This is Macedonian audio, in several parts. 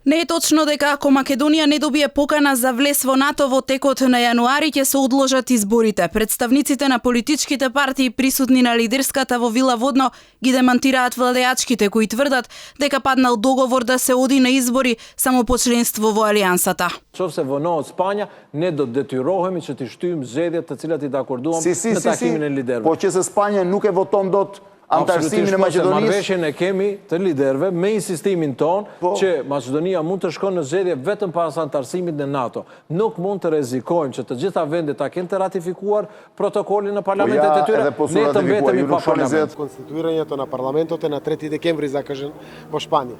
Не е точно дека ако Македонија не добие покана за влез во НАТО во текот на јануари ќе се одложат изборите. Представниците на политичките партии присутни на лидерската во Вила Водно ги демантираат владеачките кои тврдат дека паднал договор да се оди на избори само по членство во алијансата. Qofse vonohet Spanja, ne do të detyrohemi që të shtyjmë zgjedhjet të cilat I dakorduam në takimin e liderëve. Po që se Spanja nuk e voton dot antarësimin e Maqedonisë. Marrëveshjen e kemi të liderëve me insistimin ton që Maqedonia mund të shkojë në zgjedhje vetëm pas antarësimit në NATO. Nuk mund të rrezikojmë që të gjitha vendet ta kenë të ratifikuar protokolin në parlamentet e tyre. Ne të mbetemi pa parlament. Конституирањето на парламентот е на 3 декември закажен во Шпанија.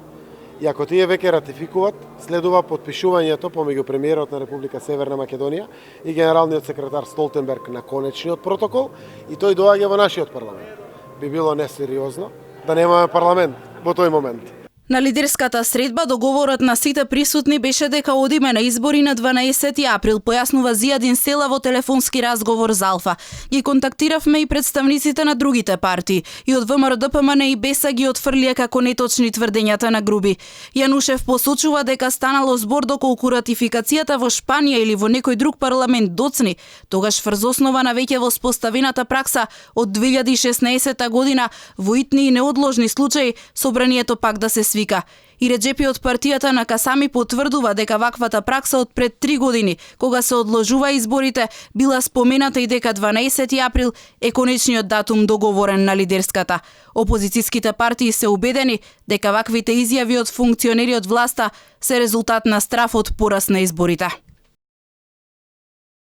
И ако тие веќе ратификуваат, следува подпишувањето помеѓу премиерот на Република Северна Македонија и генералниот секретар Столтенберг на конечниот протокол и тој доаѓа во нашиот парламент. Би било несериозно да немаме парламент во тој момент. На лидерската средба договорот на сите присутни беше дека одиме на избори на 12 април, појаснува Зијадин Села во телефонски разговор за Алфа. Ги контактиравме и представниците на другите партии и од ВМРО ДПМН и БЕСА ги отфрлија како неточни тврдењата на Груби. Јанушев посочува дека станало збор доколку ратификацијата во Шпанија или во некој друг парламент доцни, тогаш врз основа на веќе воспоставената пракса од 2016 година во итни и неодложни случаи собранието пак да се свика. И Реджепи од партијата на Касами потврдува дека ваквата пракса од пред 3 години, кога се одложува изборите, била спомената и дека 12 април е конечниот датум договорен на лидерската. Опозицијските партии се убедени дека ваквите изјави од функционери од власта се резултат на страф од пораз на изборите.